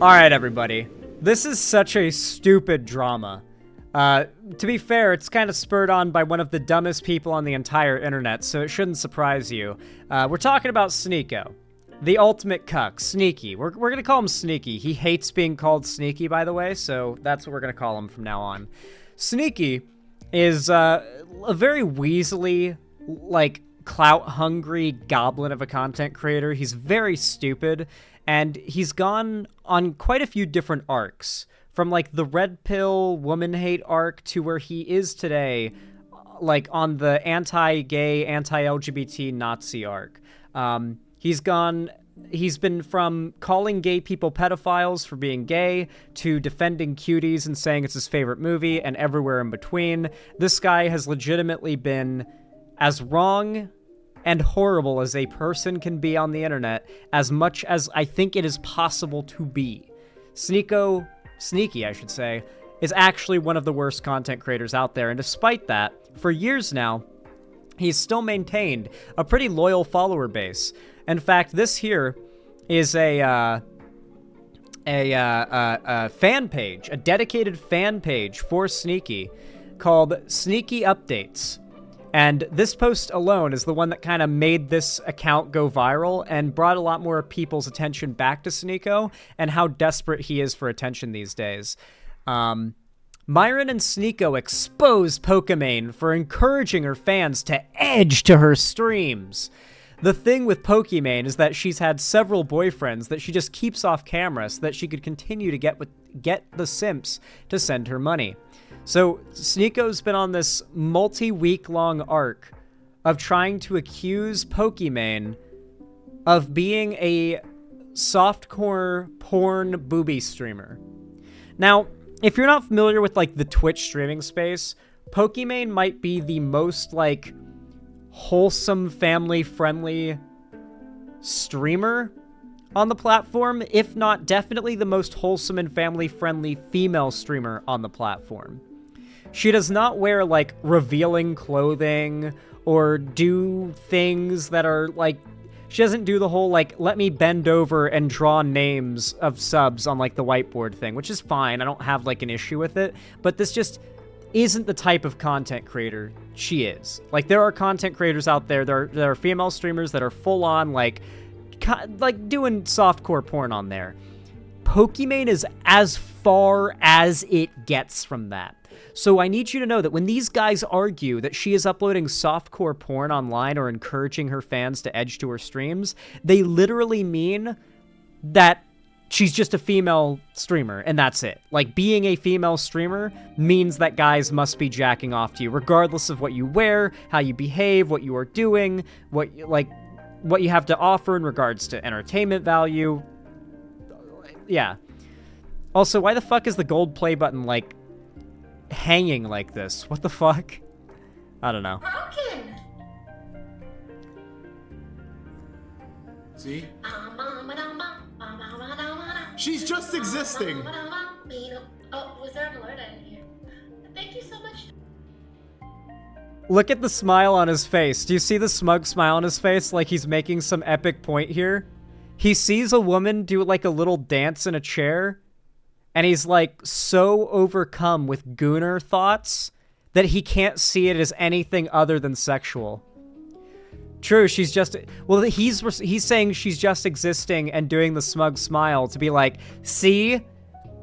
Alright, everybody. This is such a stupid drama. To be fair, it's kind of spurred on by one of the dumbest people on the entire internet, so it shouldn't surprise you. We're talking about Sneako. The ultimate cuck, Sneaky. We're gonna call him Sneaky. He hates being called Sneaky, by the way, so that's what we're gonna call him from now on. Sneaky is a very weaselly, like, clout-hungry goblin of a content creator. He's very stupid, and he's gone on quite a few different arcs. From, like, the Red Pill woman hate arc to where he is today, like, on the anti-gay, anti-LGBT Nazi arc. He's been from calling gay people pedophiles for being gay to defending Cuties and saying it's his favorite movie and everywhere in between. This guy has legitimately been as wrong and horrible as a person can be on the internet, as much as I think it is possible to be. Sneaky, I should say, is actually one of the worst content creators out there, and despite that, for years now, he's still maintained a pretty loyal follower base. In fact, this here is a fan page, a dedicated fan page for Sneaky called Sneaky Updates. And this post alone is the one that kind of made this account go viral and brought a lot more people's attention back to Sneako and how desperate he is for attention these days. Myron and Sneako expose Pokimane for encouraging her fans to edge to her streams. The thing with Pokimane is that she's had several boyfriends that she just keeps off camera so that she could continue to get the simps to send her money. So Sneako's been on this multi-week-long arc of trying to accuse Pokimane of being a softcore porn booby streamer. Now, if you're not familiar with, like, the Twitch streaming space, Pokimane might be the most, like, wholesome, family-friendly streamer on the platform, if not definitely the most wholesome and family-friendly female streamer on the platform. She does not wear, like, revealing clothing or do things that are, like, she doesn't do the whole, like, let me bend over and draw names of subs on, like, the whiteboard thing, which is fine. I don't have, like, an issue with it, but this just isn't the type of content creator she is. Like, there are content creators out there, there are female streamers that are full-on, like doing softcore porn on there. Pokimane is as far as it gets from that. So I need you to know that when these guys argue that she is uploading softcore porn online or encouraging her fans to edge to her streams, they literally mean that she's just a female streamer, and that's it. Like, being a female streamer means that guys must be jacking off to you, regardless of what you wear, how you behave, what you are doing, what you have to offer in regards to entertainment value. Yeah. Also, why the fuck is the gold play button, like, hanging like this? What the fuck? I don't know. Broken. See? She's just existing. Oh, was there an alert? I didn't hear. Thank you so much. Look at the smile on his face. Do you see the smug smile on his face? Like he's making some epic point here. He sees a woman do, like, a little dance in a chair, and he's, like, so overcome with gooner thoughts that he can't see it as anything other than sexual. True, she's just... Well, he's saying she's just existing and doing the smug smile to be like, see?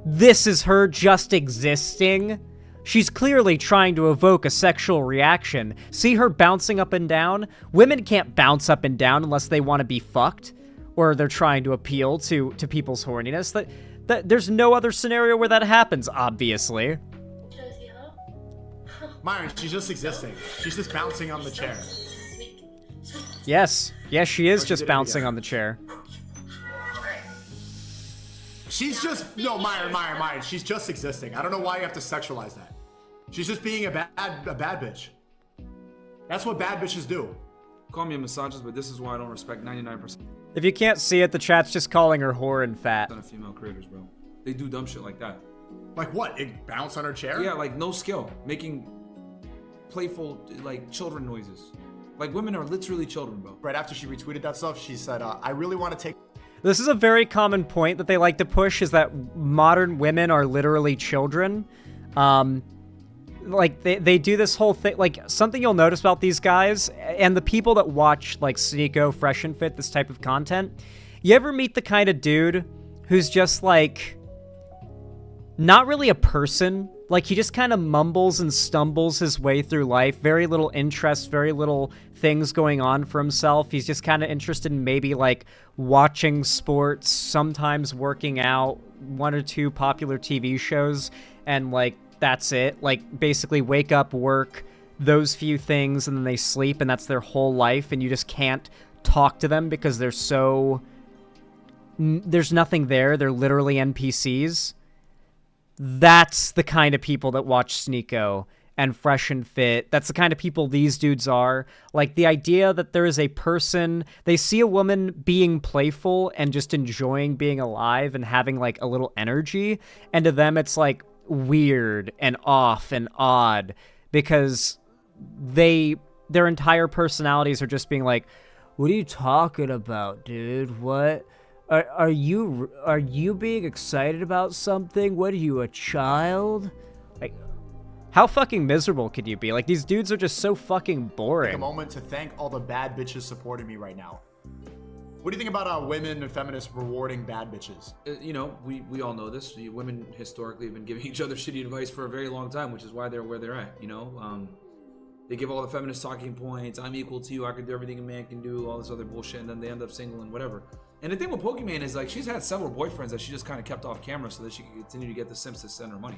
This is her just existing? She's clearly trying to evoke a sexual reaction. See her bouncing up and down? Women can't bounce up and down unless they want to be fucked, or they're trying to appeal to people's horniness. There's no other scenario where that happens, obviously. Myron, she's just existing. She's just bouncing on the chair. Yes, she is just bouncing on the chair. She's just... No, Myron, she's just existing. I don't know why you have to sexualize that. She's just being a bad bitch. That's what bad bitches do. Call me a misogynist, but this is why I don't respect 99% If you can't see it, the chat's just calling her whore and fat. of female creators, bro. They do dumb shit like that. Like what? It bounce on her chair? Yeah, like no skill. Making playful, like, children noises. Like, women are literally children, bro. Right after she retweeted that stuff, she said, I really want to take... This is a very common point that they like to push, is that modern women are literally children. Like, they do this whole thing. Like, something you'll notice about these guys, and the people that watch, like, Sneako, Fresh and Fit, this type of content, you ever meet the kind of dude who's just, like, not really a person? Like, he just kind of mumbles and stumbles his way through life. Very little interest, very little things going on for himself. He's just kind of interested in maybe, like, watching sports, sometimes working out, one or two popular TV shows, and, like, that's it. Like, basically wake up, work, those few things, and then they sleep, and that's their whole life, and you just can't talk to them because they're so... There's nothing there. They're literally NPCs. That's the kind of people that watch Sneako and Fresh and Fit. That's the kind of people these dudes are. Like, the idea that there is a person, they see a woman being playful and just enjoying being alive and having, like, a little energy, and to them it's, like, weird and off and odd because their entire personalities are just being like, what are you talking about, dude? What? Are you being excited about something? What are you, a child? Like, how fucking miserable could you be? Like, these dudes are just so fucking boring. Take a moment to thank all the bad bitches supporting me right now. What do you think about women and feminists rewarding bad bitches? You know, we all know this. Women historically have been giving each other shitty advice for a very long time, which is why they're where they're at, you know? They give all the feminist talking points, I'm equal to you, I can do everything a man can do, all this other bullshit, and then they end up single and whatever. And the thing with Pokimane is, like, she's had several boyfriends that she just kind of kept off camera so that she could continue to get the simps to send her money.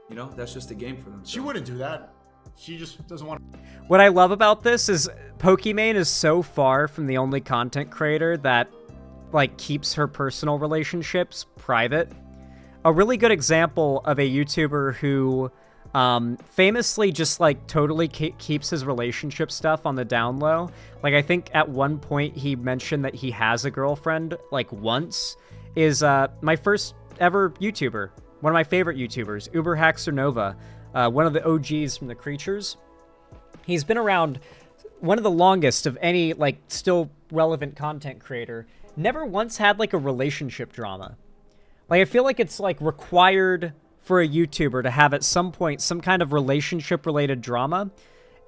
You know, that's just a game for them. She wouldn't do that. She just doesn't want to. What I love about this is Pokimane is so far from the only content creator that, like, keeps her personal relationships private. A really good example of a YouTuber who famously just, like, totally keeps his relationship stuff on the down low. Like, I think at one point he mentioned that he has a girlfriend, like, once, is my first ever YouTuber. One of my favorite YouTubers, Uberhaxernova, one of the OGs from the Creatures. He's been around, one of the longest of any, like, still relevant content creator. Never once had, like, a relationship drama. Like, I feel like it's, like, required for a YouTuber to have at some point some kind of relationship-related drama,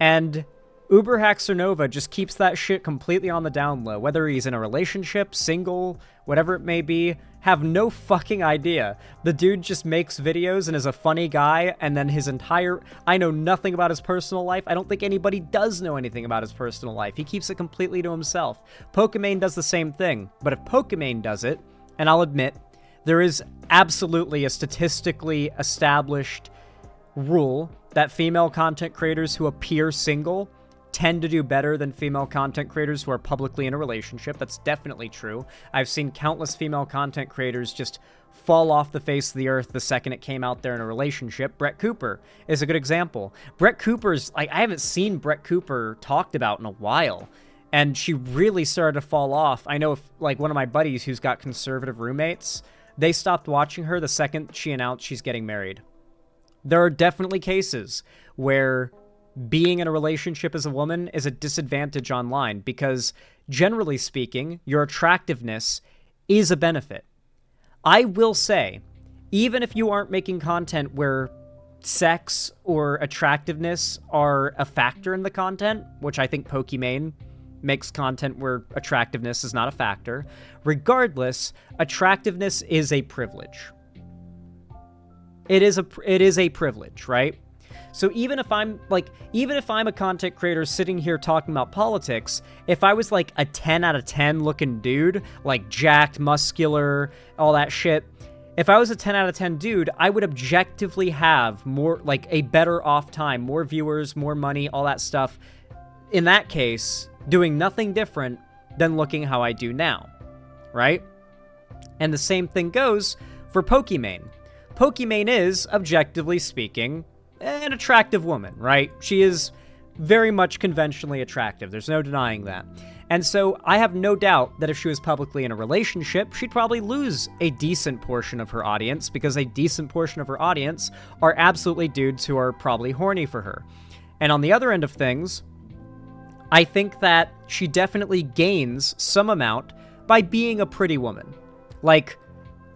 and Uberhaxernova just keeps that shit completely on the down low. Whether he's in a relationship, single, whatever it may be, have no fucking idea. The dude just makes videos and is a funny guy, and then his entire... I know nothing about his personal life. I don't think anybody does know anything about his personal life. He keeps it completely to himself. Pokimane does the same thing, but if Pokimane does it, and I'll admit, there is absolutely a statistically established rule that female content creators who appear single tend to do better than female content creators who are publicly in a relationship. That's definitely true. I've seen countless female content creators just fall off the face of the earth the second it came out there in a relationship. Brett Cooper is a good example. Brett Cooper's, like, I haven't seen Brett Cooper talked about in a while, and she really started to fall off. I know, if, like, one of my buddies who's got conservative roommates, they stopped watching her the second she announced she's getting married. There are definitely cases where being in a relationship as a woman is a disadvantage online because, generally speaking, your attractiveness is a benefit. I will say, even if you aren't making content where sex or attractiveness are a factor in the content, which I think Pokimane makes content where attractiveness is not a factor. Regardless, attractiveness is a privilege. It is a privilege, right? So even if I'm a content creator sitting here talking about politics, if I was like a 10 out of 10 looking dude, like jacked, muscular, all that shit, if I was a 10 out of 10 dude, I would objectively have more, like, a better off time, more viewers, more money, all that stuff. In that case, doing nothing different than looking how I do now, right? And the same thing goes for Pokimane. Pokimane is, objectively speaking, an attractive woman, right? She is very much conventionally attractive. There's no denying that. And so I have no doubt that if she was publicly in a relationship, she'd probably lose a decent portion of her audience, because a decent portion of her audience are absolutely dudes who are probably horny for her. And on the other end of things, I think that she definitely gains some amount by being a pretty woman. Like,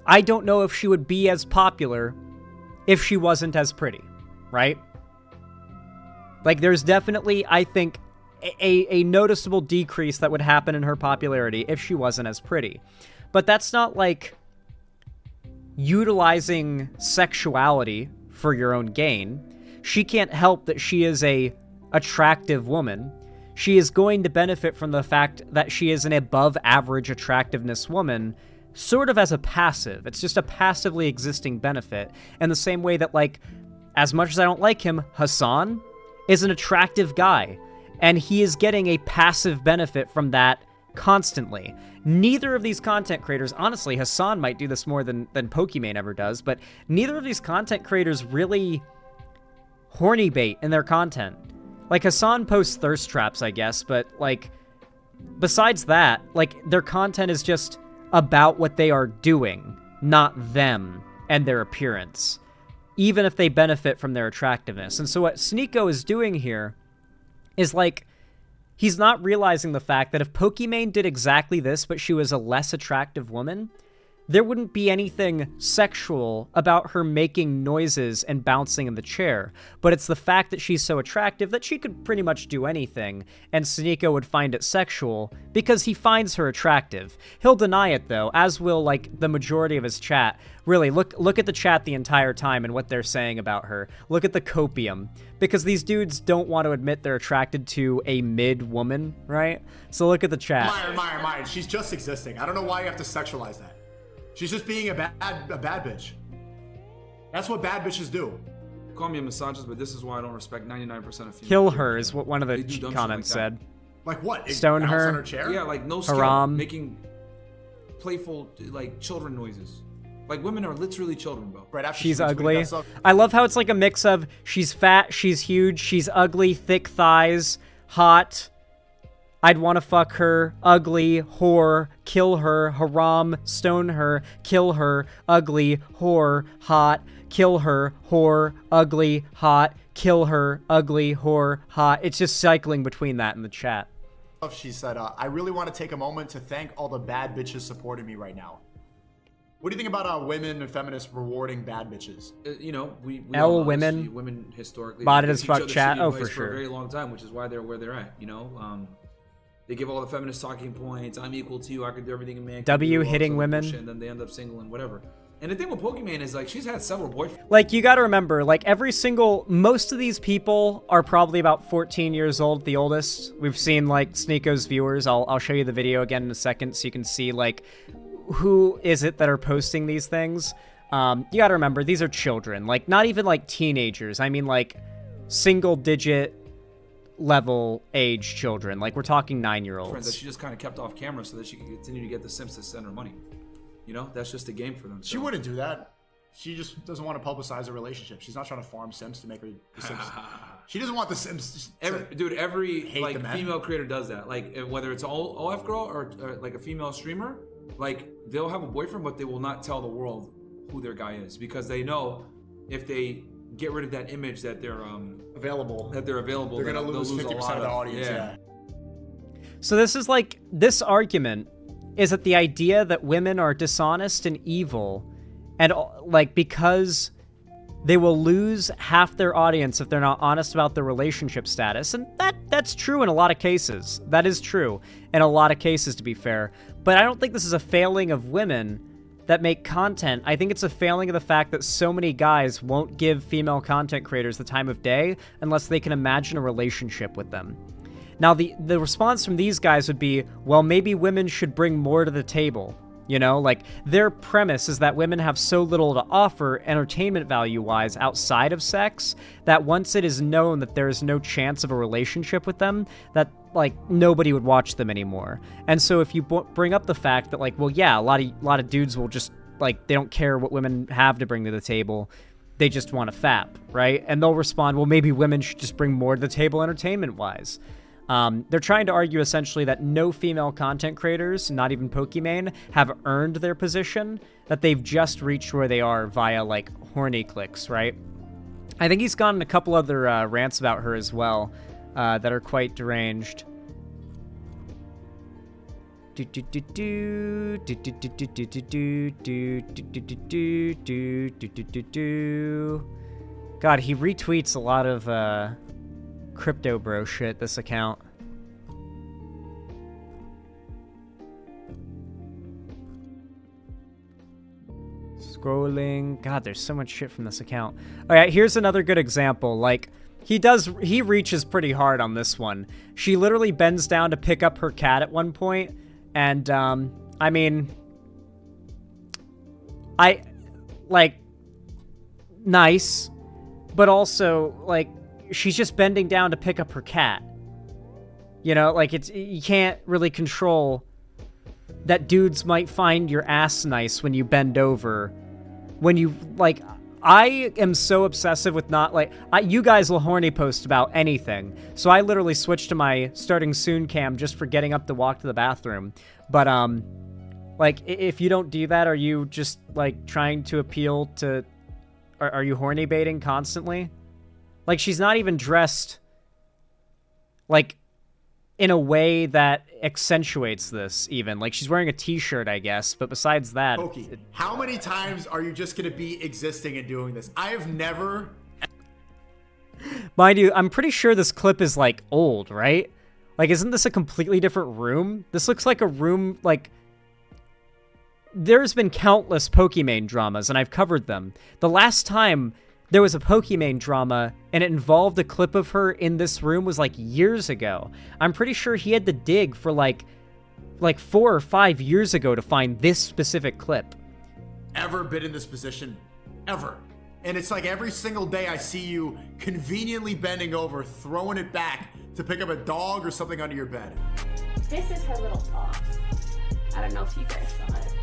I don't know if she would be as popular if she wasn't as pretty, right? Like, there's definitely, I think, a noticeable decrease that would happen in her popularity if she wasn't as pretty. But that's not, like, utilizing sexuality for your own gain. She can't help that she is a attractive woman. She is going to benefit from the fact that she is an above average attractiveness woman, sort of as a passive. It's just a passively existing benefit. In the same way that, like, as much as I don't like him, Hassan is an attractive guy, and he is getting a passive benefit from that constantly. Neither of these content creators, honestly, Hassan might do this more than Pokimane ever does, but neither of these content creators really horny bait in their content. Like, Hassan posts thirst traps, I guess, but, like, besides that, like, their content is just about what they are doing, not them and their appearance, even if they benefit from their attractiveness. And so what Sneako is doing here is, like, he's not realizing the fact that if Pokimane did exactly this, but she was a less attractive woman, there wouldn't be anything sexual about her making noises and bouncing in the chair. But it's the fact that she's so attractive that she could pretty much do anything, and Sneako would find it sexual because he finds her attractive. He'll deny it, though, as will, like, the majority of his chat. Really, look at the chat the entire time and what they're saying about her. Look at the copium. Because these dudes don't want to admit they're attracted to a mid-woman, right? So look at the chat. Myron, she's just existing. I don't know why you have to sexualize that. She's just being a bad bitch. That's what bad bitches do. Call me a misogynist, but this is why I don't respect 99% of females. Kill her is what one of the comments said. Like what? Stone her. On her chair? Yeah, like no skill. Haram. Making playful, like, children noises. Like, women are literally children, bro. Right after she's ugly. I love how it's like a mix of she's fat, she's huge, she's ugly, thick thighs, hot, I'd want to fuck her, ugly, whore, kill her, haram, stone her, kill her, ugly, whore, hot, kill her, whore, ugly, hot, kill her, ugly, whore, hot. It's just cycling between that in the chat. She said, I really want to take a moment to thank all the bad bitches supporting me right now. What do you think about women and feminists rewarding bad bitches? You know, we L all know women. this. Women historically Botted as give each fuck other chat. shitty Oh, advice for sure. a very long time, which is why they're where they're at. You know, they give all the feminist talking points. I'm equal to you. I can do everything a man can W do, hitting all this other women. bullshit, and then they end up single and whatever. And the thing with Pokimane is, like, she's had several boyfriends. Like, you gotta remember, like, most of these people are probably about 14 years old, the oldest. We've seen, like, Sneako's viewers. I'll show you the video again in a second so you can see, like, who is it that are posting these things. You gotta remember, these are children. Like, not even, like, teenagers. I mean, like, single-digit level age children. Like, we're talking 9-year-olds. That she just kind of kept off camera so that she could continue to get the Sims to send her money. You know, that's just a game for them. So. She wouldn't do that. She just doesn't want to publicize a relationship. She's not trying to farm Sims to make her the Sims. She doesn't want the Sims. Every like female creator does that. Like, whether it's all OF girl or like a female streamer, like, they'll have a boyfriend, but they will not tell the world who their guy is because they know if they get rid of that image that they're available, they're gonna lose 50% of the audience. Yeah. So this is like, this argument is that the idea that women are dishonest and evil, and like, because they will lose half their audience if they're not honest about their relationship status. And that's true in a lot of cases. That is true in a lot of cases, to be fair. But I don't think this is a failing of women that make content. I think it's a failing of the fact that so many guys won't give female content creators the time of day unless they can imagine a relationship with them. Now, the response from these guys would be, well, maybe women should bring more to the table. You know, like, their premise is that women have so little to offer entertainment value-wise outside of sex that once it is known that there is no chance of a relationship with them, that, like, nobody would watch them anymore. And so if you bring up the fact that, like, well, yeah, a lot of dudes will just, like, they don't care what women have to bring to the table. They just want to fap, right? And they'll respond, well, maybe women should just bring more to the table entertainment-wise. They're trying to argue essentially that no female content creators, not even Pokimane, have earned their position, that they've just reached where they are via, like, horny clicks, right? I think he's gotten a couple other rants about her as well that are quite deranged. God, he retweets a lot of crypto bro shit, this account. Scrolling. God, there's so much shit from this account. All right, here's another good example. Like, he reaches pretty hard on this one. She literally bends down to pick up her cat at one point, and, I mean, nice, but also, like, she's just bending down to pick up her cat. You know, like, you can't really control that dudes might find your ass nice when you bend over. When you, like, I am so obsessive with not, like, you guys will horny post about anything. So I literally switched to my starting soon cam just for getting up to walk to the bathroom. But, like, if you don't do that, are you just, like, trying to appeal to, are you horny baiting constantly? Like, she's not even dressed, like, in a way that accentuates this, even. Like, she's wearing a t-shirt, I guess, but besides that... Pokey, how many times are you just gonna be existing and doing this? I have never... Mind you, I'm pretty sure this clip is, like, old, right? Like, isn't this a completely different room? This looks like a room, like... There's been countless Pokimane dramas, and I've covered them. The last time there was a Pokimane drama, and it involved a clip of her in this room, was like years ago. I'm pretty sure he had to dig for like 4 or 5 years ago to find this specific clip. Ever been in this position? Ever. And it's like every single day I see you conveniently bending over, throwing it back to pick up a dog or something under your bed. This is her little paw. I don't know if you guys saw it.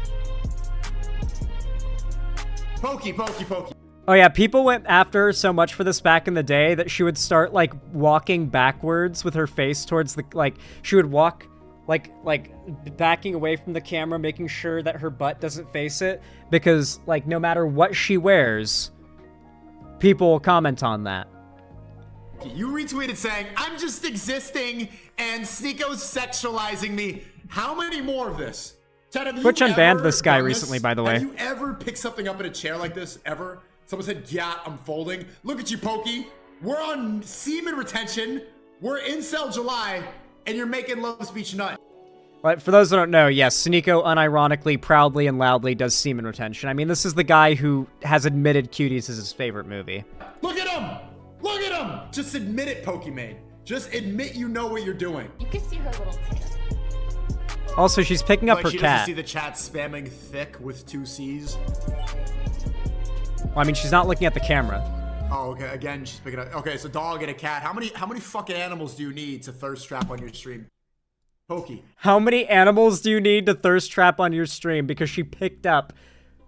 Pokey, pokey, pokey. Oh yeah, people went after her so much for this back in the day that she would start, like, walking backwards with her face towards the, like, she would walk, like, backing away from the camera, making sure that her butt doesn't face it, because, like, no matter what she wears, people will comment on that. You retweeted saying, I'm just existing, and Sneako's sexualizing me. How many more of this? Chad, have Twitch you unbanned ever this guy done recently, by the way. Have you ever picked something up in a chair like this, ever? Someone said, yeah, I'm folding. Look at you, Pokey. We're on semen retention. We're incel July, and you're making love speech nut. But for those who don't know, yes, Sneako unironically, proudly, and loudly does semen retention. I mean, this is the guy who has admitted Cuties is his favorite movie. Look at him! Look at him! Just admit it, Pokimane. Just admit you know what you're doing. You can see her little tail. Also, she's picking up like her she cat. doesn't see the chat spamming thick with 2 C's. Well, I mean, she's not looking at the camera. Oh, okay. Again, she's picking up. Okay, so dog and a cat. How many fucking animals do you need to thirst trap on your stream? Pokey. How many animals do you need to thirst trap on your stream? Because she picked up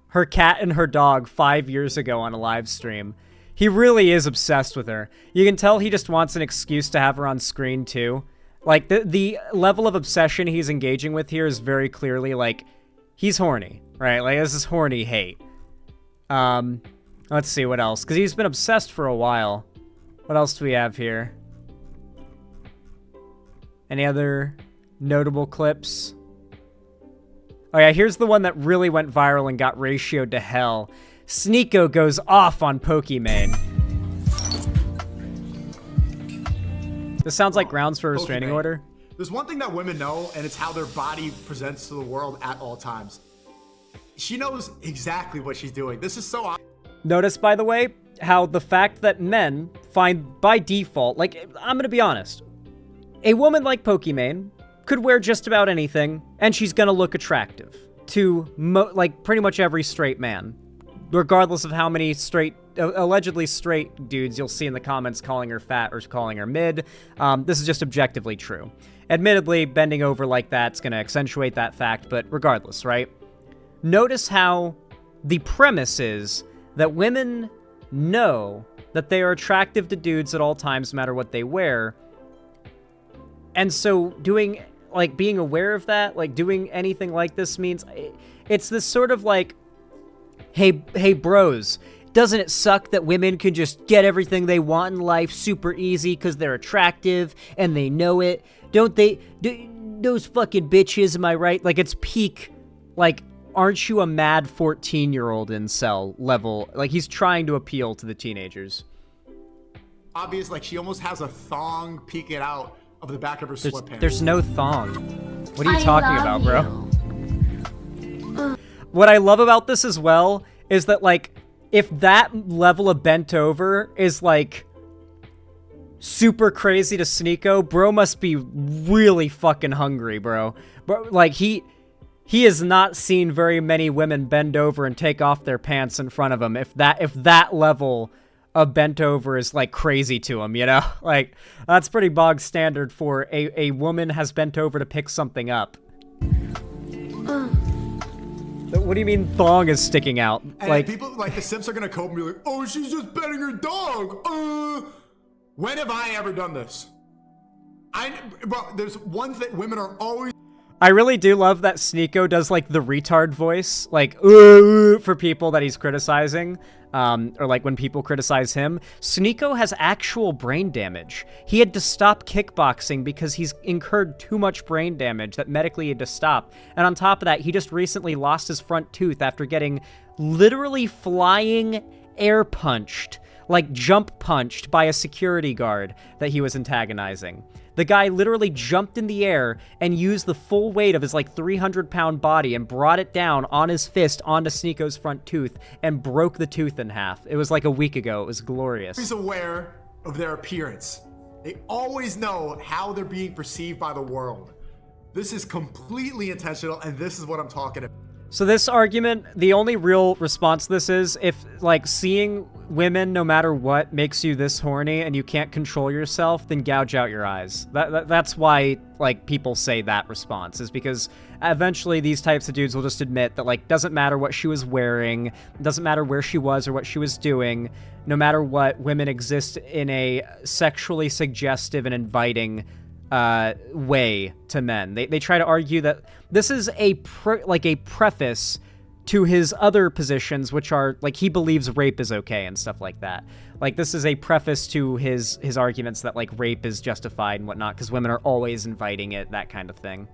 her cat and her dog 5 years ago on a live stream. He really is obsessed with her. You can tell he just wants an excuse to have her on screen too. Like, the level of obsession he's engaging with here is very clearly, like, he's horny, right? Like, this is horny hate. Let's see what else, because he's been obsessed for a while. What else do we have here? Any other notable clips? Oh yeah, here's the one that really went viral and got ratioed to hell. Sneako goes off on Pokimane. This sounds like grounds for a restraining order. There's one thing that women know, and it's how their body presents to the world at all times. She knows exactly what she's doing. This is so obvious. Notice, by the way, how the fact that men find by default, like, I'm gonna be honest, a woman like Pokimane could wear just about anything, and she's gonna look attractive to, like, pretty much every straight man. Regardless of how many allegedly straight dudes you'll see in the comments calling her fat or calling her mid, this is just objectively true. Admittedly, bending over like that's gonna accentuate that fact, but regardless, right? Notice how the premise is that women know that they are attractive to dudes at all times, no matter what they wear. And so doing, like, being aware of that, like, doing anything like this means, it's this sort of like, hey bros, doesn't it suck that women can just get everything they want in life super easy because they're attractive and they know it? Don't they, those fucking bitches, am I right? Like, it's peak, like, aren't you a mad 14-year-old incel level? Like, he's trying to appeal to the teenagers. Obvious, like, she almost has a thong peeking out of the back of her sweatpants. There's no thong. What are you talking about, bro? You. What I love about this as well is that, like, if that level of bent over is, like, super crazy to Sneako, bro must be really fucking hungry, bro. Bro, like, he has not seen very many women bend over and take off their pants in front of him if that level of bent over is, like, crazy to him, you know? Like, that's pretty bog standard for a woman has bent over to pick something up. What do you mean thong is sticking out? And like, people, like, the simps are gonna cope and be like, oh, she's just petting her dog. When have I ever done this? Bro, there's one thing, women are always... I really do love that Sneako does, like, the retard voice, like, for people that he's criticizing, or, like, when people criticize him. Sneako has actual brain damage. He had to stop kickboxing because he's incurred too much brain damage that medically he had to stop. And on top of that, he just recently lost his front tooth after getting literally flying air punched, like jump punched by a security guard that he was antagonizing. The guy literally jumped in the air and used the full weight of his, like, 300-pound body and brought it down on his fist onto Sneako's front tooth and broke the tooth in half. It was like a week ago. It was glorious. Always aware of their appearance. They always know how they're being perceived by the world. This is completely intentional, and this is what I'm talking about. So this argument, the only real response to this is if, like, seeing women no matter what makes you this horny and you can't control yourself, then gouge out your eyes. That's why, like, people say that response, is because eventually these types of dudes will just admit that, like, doesn't matter what she was wearing, doesn't matter where she was or what she was doing, no matter what, women exist in a sexually suggestive and inviting way to men. They try to argue that this is a preface to his other positions, which are, like, he believes rape is okay and stuff like that. Like, this is a preface to his arguments that, like, rape is justified and whatnot because women are always inviting it, that kind of thing.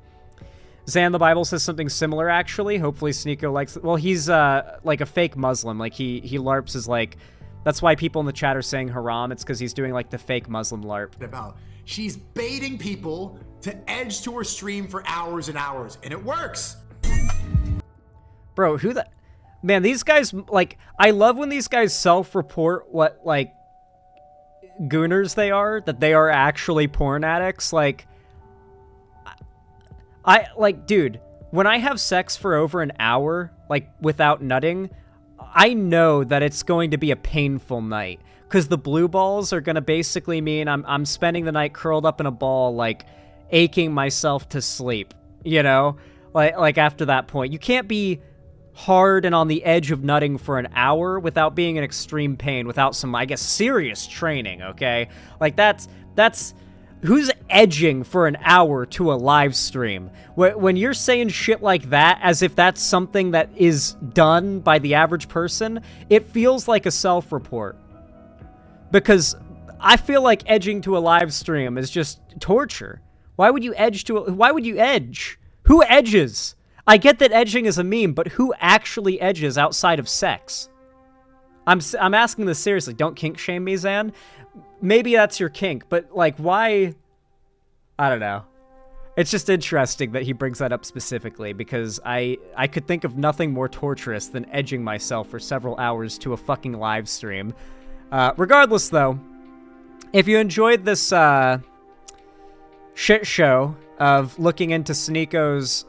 Zan, the Bible says something similar, actually. Hopefully Sneako likes it. Well, he's like a fake Muslim. Like, he LARPs is like, that's why people in the chat are saying haram. It's because he's doing, like, the fake Muslim LARP. About. She's baiting people to edge to her stream for hours and hours, and it works. Bro, who the... Man, these guys, like, I love when these guys self-report what, like, gooners they are, that they are actually porn addicts. Like, like, dude, when I have sex for over an hour, like, without nutting, I know that it's going to be a painful night. Because the blue balls are going to basically mean I'm spending the night curled up in a ball, like, aching myself to sleep, you know? Like after that point. You can't be hard and on the edge of nutting for an hour without being in extreme pain, without some, I guess, serious training, okay? Like, that's... Who's edging for an hour to a live stream? When you're saying shit like that, as if that's something that is done by the average person, it feels like a self-report. Because I feel like edging to a live stream is just torture. Why would you edge to why would you edge? Who edges? I get that edging is a meme, but who actually edges outside of sex? I'm asking this seriously. Don't kink shame me, Zan. Maybe that's your kink, but, like, why? I don't know. It's just interesting that he brings that up specifically, because I could think of nothing more torturous than edging myself for several hours to a fucking live stream. Regardless, though, if you enjoyed this shit show of looking into Sneako's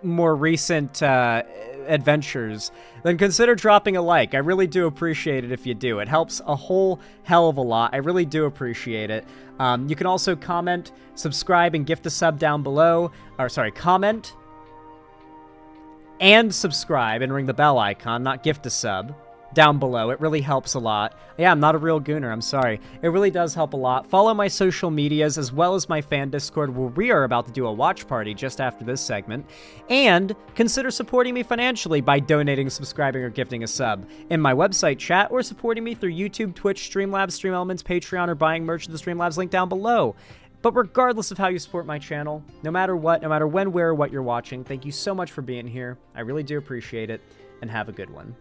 more recent adventures, then consider dropping a like. I really do appreciate it if you do. It helps a whole hell of a lot. I really do appreciate it. You can also comment, subscribe, and gift a sub down below. Or, sorry, comment and subscribe and ring the bell icon, not gift a sub, down below. It really helps a lot. Yeah, I'm not a real gooner. I'm sorry. It really does help a lot. Follow my social medias as well as my fan Discord, where we are about to do a watch party just after this segment. And consider supporting me financially by donating, subscribing, or gifting a sub in my website chat, or supporting me through YouTube, Twitch, Streamlabs, Stream Elements, Patreon, or buying merch at the Streamlabs link down below. But regardless of how you support my channel, no matter what, no matter when, where, or what you're watching, thank you so much for being here. I really do appreciate it, and have a good one.